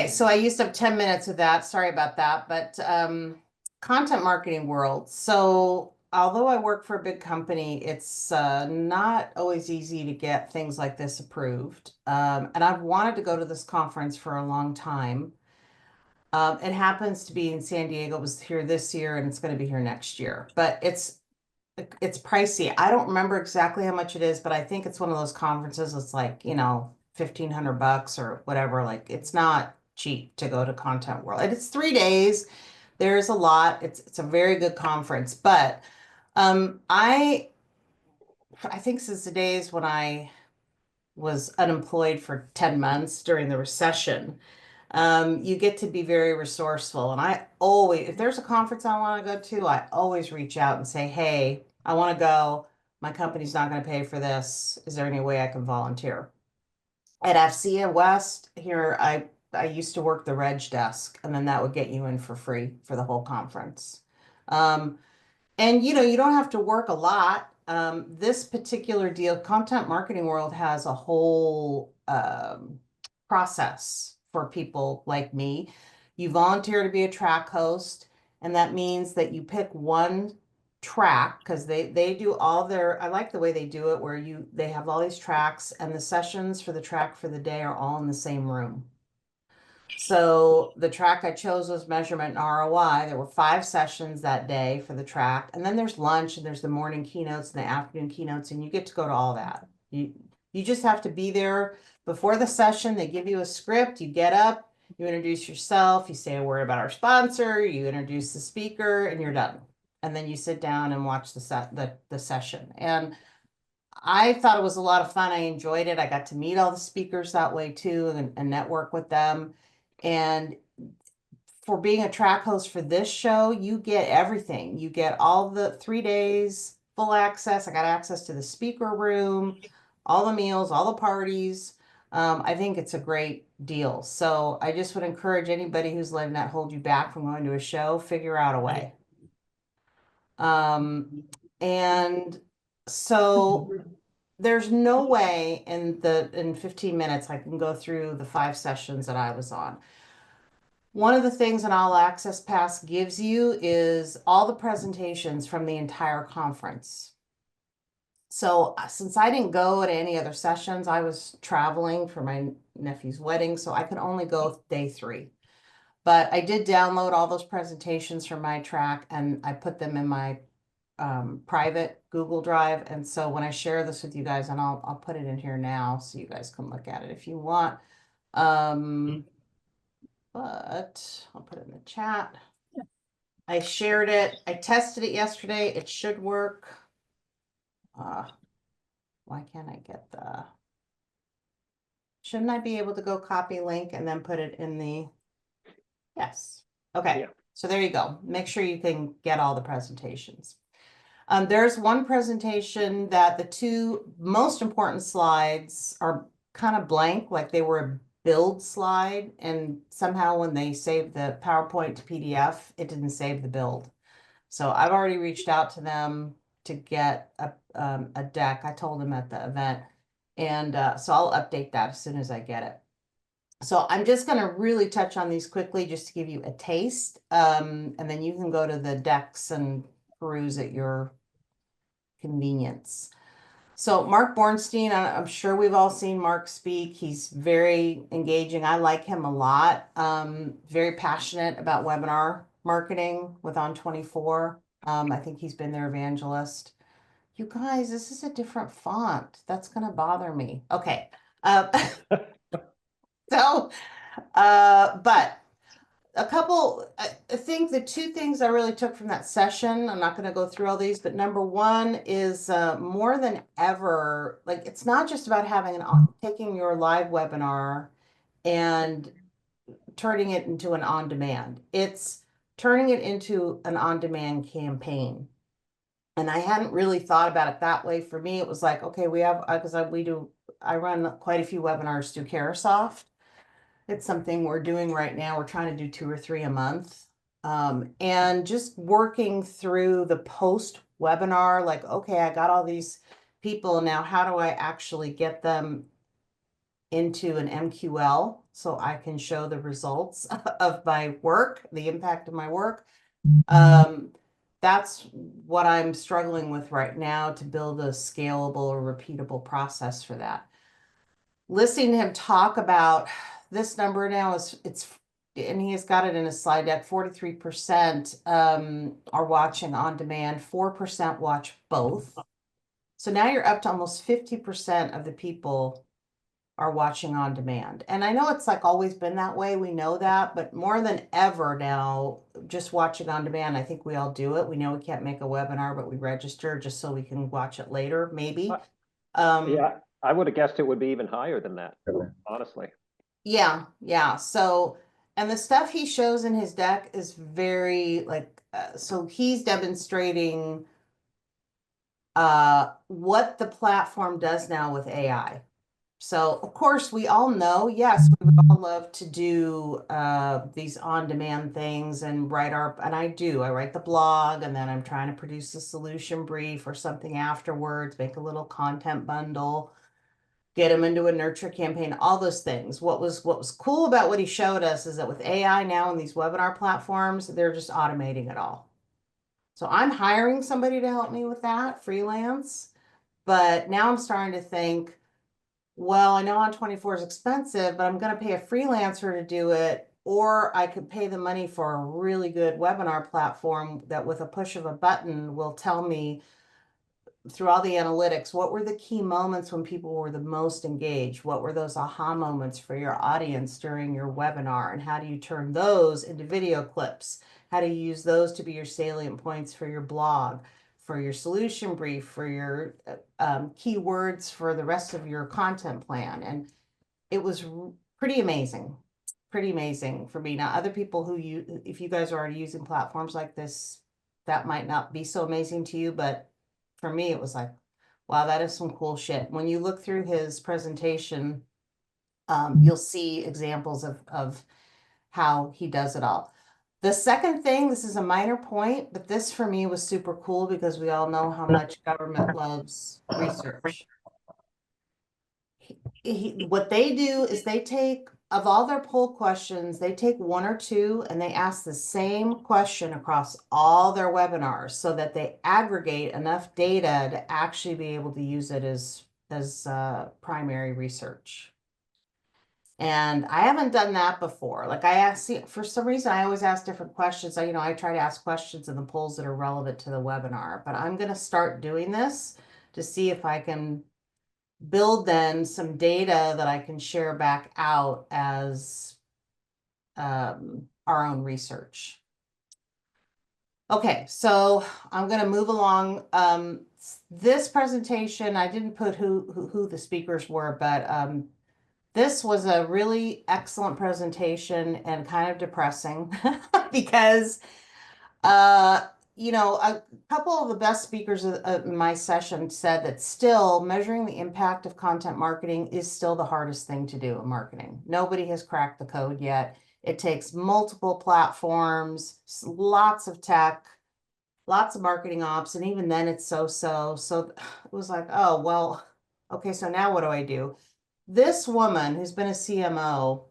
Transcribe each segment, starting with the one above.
Okay, so I used up 10 minutes of that. Sorry about that. But content marketing world. So although I work for a big company, it's not always easy to get things like this approved. And I've wanted to go to this conference for a long time. It happens to be in San Diego. It was here this year and it's going to be here next year. But it's pricey. I don't remember exactly how much it is, but I think it's one of those conferences. It's like, 1,500 bucks or whatever. Like it's not cheap to go to Content World. And it's 3 days. There's a lot. It's a very good conference. But I think since the days when I was unemployed for 10 months during the recession, you get to be very resourceful. And I always, if there's a conference I want to go to, I always reach out and say, hey, I want to go. My company's not going to pay for this. Is there any way I can volunteer? At FCA West here, I used to work the reg desk, and then that would get you in for free for the whole conference. Um, and you don't have to work a lot. This particular deal, Content Marketing World has a whole process for people like me. You volunteer to be a track host, and that means that you pick one track because they do all their, I like the way they do it where they have all these tracks and the sessions for the track for the day are all in the same room. So the track I chose was Measurement and ROI. There were 5 sessions that day for the track. And then there's lunch and there's the morning keynotes and the afternoon keynotes, and you get to go to all that. You just have to be there before the session. They give you a script, you get up, you introduce yourself, you say a word about our sponsor, you introduce the speaker, and you're done. And then you sit down and watch the session. And I thought it was a lot of fun. I enjoyed it. I got to meet all the speakers that way too and network with them. And for being a track host for this show, you get everything. You get all the 3 days, full access. I got access to the speaker room, all the meals, all the parties. I think it's a great deal. So I just would encourage anybody who's letting that hold you back from going to a show, figure out a way. And so there's no way in 15 minutes I can go through the 5 sessions that I was on. One of the things an all access pass gives you is all the presentations from the entire conference. So since I didn't go to any other sessions, I was traveling for my nephew's wedding, so I could only go day 3. But I did download all those presentations from my track and I put them in my private Google Drive. And so when I share this with you guys, and I'll put it in here now so you guys can look at it if you want. But I'll put it in the chat. I shared it. I tested it yesterday. It should work. Why can't I get shouldn't I be able to go copy link and then put it in the, yes. Okay. Yeah. So there you go. Make sure you can get all the presentations. There's one presentation that the 2 most important slides are kind of blank, like they were a build slide, and somehow when they saved the PowerPoint to PDF, it didn't save the build. So I've already reached out to them to get a deck. I told them at the event, and so I'll update that as soon as I get it. So I'm just going to really touch on these quickly just to give you a taste, and then you can go to the decks and peruse at your convenience. So Mark Bornstein, I'm sure we've all seen Mark speak. He's very engaging. I like him a lot. Very passionate about webinar marketing with On24. I think he's been their evangelist. You guys, this is a different font. That's going to bother me. Okay. But I think the 2 things I really took from that session, I'm not going to go through all these, but number 1 is more than ever, like it's not just about taking your live webinar and turning it into an on-demand. It's turning it into an on-demand campaign. And I hadn't really thought about it that way. For me, it was like, okay, I run quite a few webinars through Carosoft. It's something we're doing right now. We're trying to do 2 or 3 a month. And just working through the post webinar, like, okay, I got all these people now. How do I actually get them into an MQL so I can show the results of my work, the impact of my work. That's what I'm struggling with right now to build a scalable or repeatable process for that. Listening to him talk about this number now and he has got it in a slide deck, 43% are watching on demand, 4% watch both. So now you're up to almost 50% of the people are watching on demand. And I know it's like always been that way. We know that, but more than ever now, just watching on demand, I think we all do it. We know we can't make a webinar, but we register just so we can watch it later, maybe. Yeah, I would have guessed it would be even higher than that, honestly. Yeah, yeah. So, and the stuff he shows in his deck is very so he's demonstrating what the platform does now with AI. So, of course, we all know, yes, we would all love to do these on-demand things and and I write the blog, and then I'm trying to produce a solution brief or something afterwards, make a little content bundle, get them into a nurture campaign, all those things. What was cool about what he showed us is that with AI now and these webinar platforms, they're just automating it all. So I'm hiring somebody to help me with that, freelance, but now I'm starting to think, well, I know On24 is expensive, but I'm going to pay a freelancer to do it, or I could pay the money for a really good webinar platform that with a push of a button will tell me through all the analytics, what were the key moments when people were the most engaged? What were those aha moments for your audience during your webinar? And how do you turn those into video clips? How do you use those to be your salient points for your blog, for your solution brief, for your keywords for the rest of your content plan? And it was pretty amazing. Pretty amazing for me. Now, other people if you guys are already using platforms like this, that might not be so amazing to you, but for me, it was like, wow, that is some cool shit. When you look through his presentation, you'll see examples of how he does it all. The second thing, this is a minor point, but this for me was super cool because we all know how much government loves research. What they do is they take, of all their poll questions, they take one or two and they ask the same question across all their webinars so that they aggregate enough data to actually be able to use it as primary research. And I haven't done that before. Like for some reason, I always ask different questions. I try to ask questions in the polls that are relevant to the webinar, but I'm going to start doing this to see if I can build then some data that I can share back out as our own research. Okay, so I'm going to move along. This presentation, I didn't put who the speakers were, but this was a really excellent presentation and kind of depressing because a couple of the best speakers in my session said that still measuring the impact of content marketing is still the hardest thing to do in marketing. Nobody has cracked the code yet. It takes multiple platforms, lots of tech, lots of marketing ops, and even then it's so-so. So it was like, oh, well, okay, so now what do I do? This woman who's been a CMO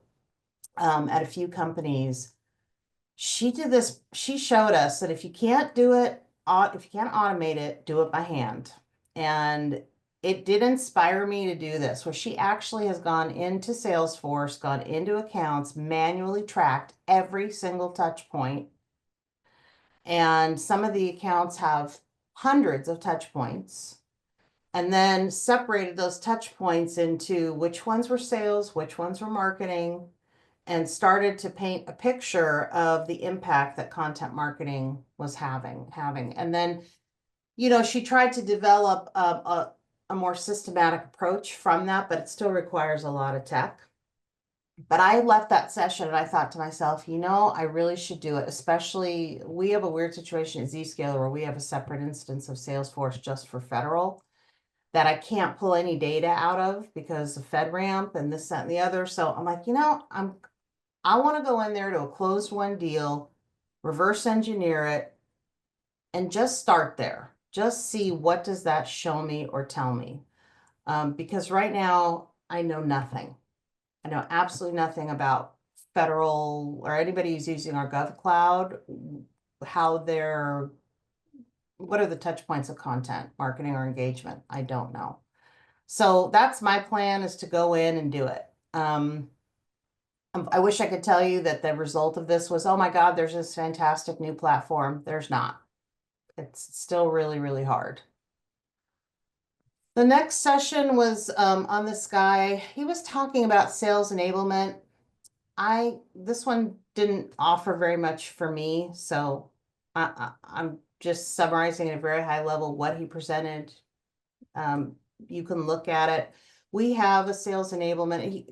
at a few companies, she showed us that if you can't automate it, do it by hand. And it did inspire me to do this, where she actually has gone into Salesforce, gone into accounts, manually tracked every single touch point. And some of the accounts have hundreds of touch points, and then separated those touch points into which ones were sales, which ones were marketing, and started to paint a picture of the impact that content marketing was having. And then, she tried to develop a more systematic approach from that, but it still requires a lot of tech. But I left that session and I thought to myself, I really should do it. Especially, we have a weird situation at Zscaler where we have a separate instance of Salesforce just for federal that I can't pull any data out of because of FedRAMP and this, that, and the other. So I'm like, I want to go in there to a closed won deal, reverse engineer it, and just start there. Just see what does that show me or tell me. Because right now I know nothing. I know absolutely nothing about federal or anybody who's using our GovCloud, how they're, what are the touch points of content, marketing or engagement? I don't know. So that's my plan, is to go in and do it. I wish I could tell you that the result of this was, oh my God, there's this fantastic new platform. There's not. It's still really, really hard. The next session was on this guy. He was talking about sales enablement. This one didn't offer very much for me, so I'm just summarizing at a very high level what he presented. You can look at it. We have a sales enablement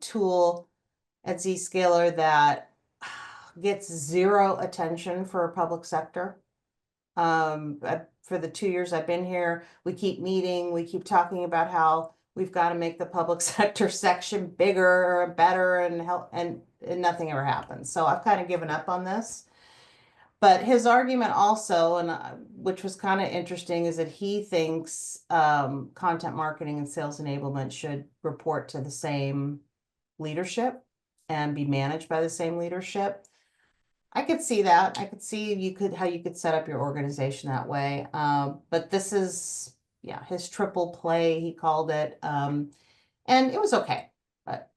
tool at Zscaler that gets zero attention for a public sector. For the 2 years I've been here, we keep meeting, we keep talking about how we've got to make the public sector section bigger or better and help, and nothing ever happens. So I've kind of given up on this. But his argument also, and which was kind of interesting, is that he thinks content marketing and sales enablement should report to the same leadership and be managed by the same leadership. I could see that. I could see how you could set up your organization that way. But this is, yeah, his triple play, he called it. And it was okay. But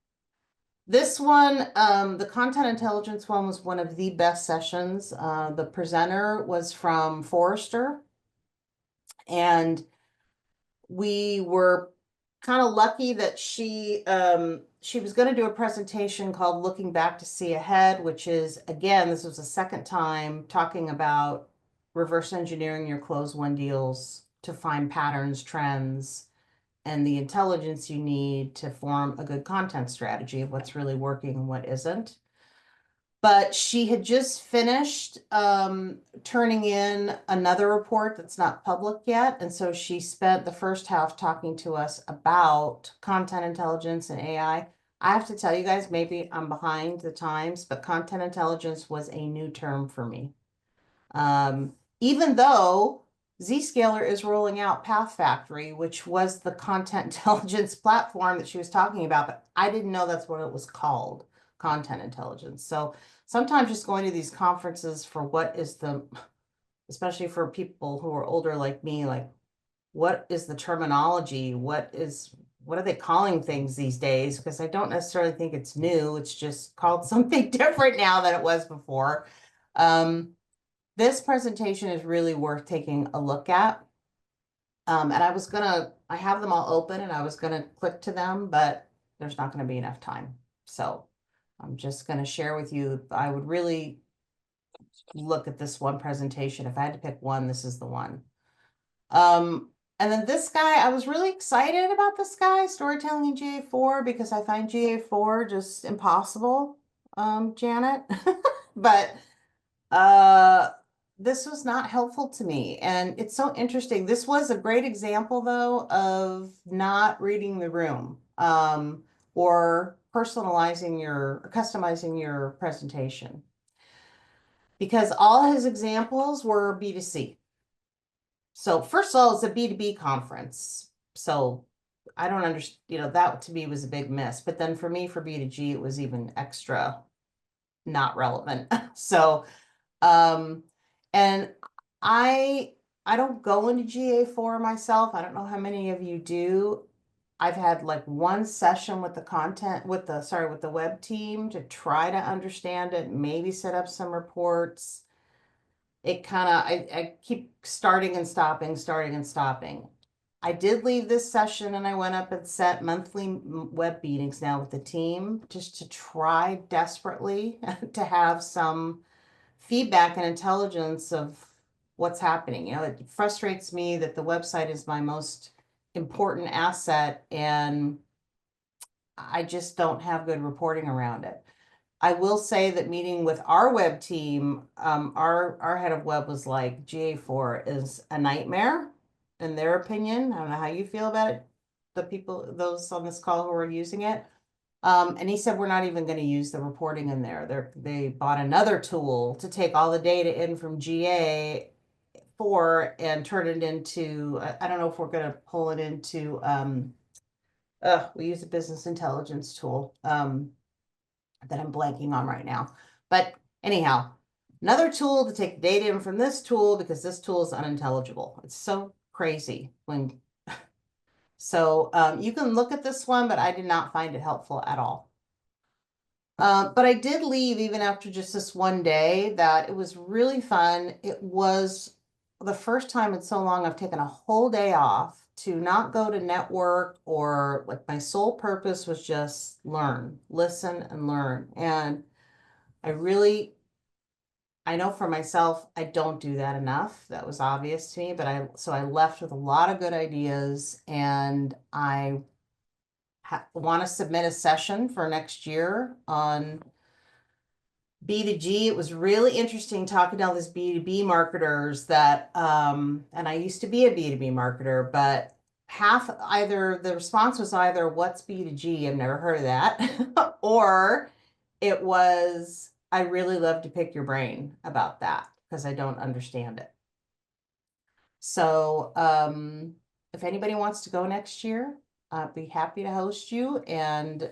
this one, the content intelligence one, was one of the best sessions. The presenter was from Forrester, and we were kind of lucky that she was going to do a presentation called Looking Back to See Ahead, which is, again, this was the second time talking about reverse engineering your close won deals to find patterns, trends, and the intelligence you need to form a good content strategy of what's really working and what isn't. But she had just finished turning in another report that's not public yet. And so she spent the first half talking to us about content intelligence and AI. I have to tell you guys, maybe I'm behind the times, but content intelligence was a new term for me. Even though Zscaler is rolling out Path Factory, which was the content intelligence platform that she was talking about, but I didn't know that's what it was called, content intelligence. So sometimes just going to these conferences for what is the, especially for people who are older like me, like what is the terminology? What are they calling things these days? Because I don't necessarily think it's new. It's just called something different now than it was before. This presentation is really worth taking a look at. And I have them all open and I was gonna click to them, but there's not gonna be enough time. So I'm just gonna share with you, I would really look at this one presentation. If I had to pick one, this is the one. And then this guy, I was really excited about this guy, storytelling in GA4, because I find GA4 just impossible, Janet. But this was not helpful to me. And it's so interesting. This was a great example, though, of not reading the room, or customizing your presentation. Because all his examples were B2C. So first of all, it's a B2B conference. So I don't understand, that to me was a big miss. But then for me, for B2G, it was even extra not relevant. So and I don't go into GA4 myself. I don't know how many of you do. I've had like one session with the web team to try to understand it, maybe set up some reports. I keep starting and stopping, starting and stopping. I did leave this session and I went up and set monthly web meetings now with the team, just to try desperately to have some feedback and intelligence of what's happening. It frustrates me that the website is my most important asset and I just don't have good reporting around it. I will say that meeting with our web team, our head of web was like, GA4 is a nightmare in their opinion. I don't know how you feel about it, those on this call who are using it. And he said, we're not even going to use the reporting in there. They bought another tool to take all the data in from GA4 and turn it into, I don't know if we're going to pull it into we use a business intelligence tool that I'm blanking on right now. But anyhow, another tool to take the data in from this tool because this tool is unintelligible. It's so crazy when so you can look at this one, but I did not find it helpful at all. But I did leave even after just this one day that it was really fun. It was the first time in so long I've taken a whole day off to not go to network or like my sole purpose was just learn, listen and learn. And I really, I know for myself, I don't do that enough. That was obvious to me, but so I left with a lot of good ideas and I want to submit a session for next year on B2G. It was really interesting talking to all these B2B marketers that, and I used to be a B2B marketer, but the response was either what's B2G? I've never heard of that, or it was, I really love to pick your brain about that because I don't understand it. So, if anybody wants to go next year, I'd be happy to host you. And,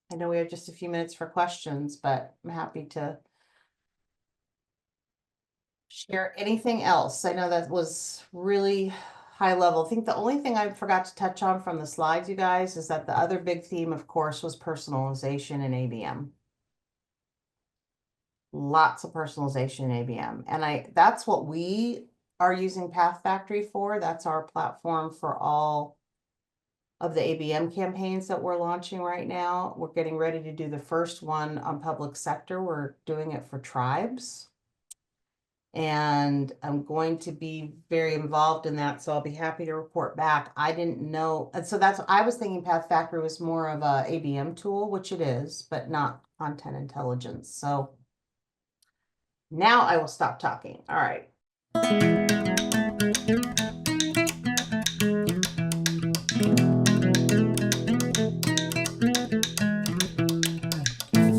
I know we have just a few minutes for questions, but I'm happy to share anything else. I know that was really high level. I think the only thing I forgot to touch on from the slides, you guys, is that the other big theme, of course, was personalization and ABM. Lots of personalization in ABM. And that's what we are using Path Factory for. That's our platform for all of the ABM campaigns that we're launching right now. We're getting ready to do the first one on public sector. We're doing it for tribes. And I'm going to be very involved in that, so I'll be happy to report back. I didn't know, and so I was thinking Path Factory was more of a ABM tool, which it is, but not content intelligence. So now I will stop talking. All right.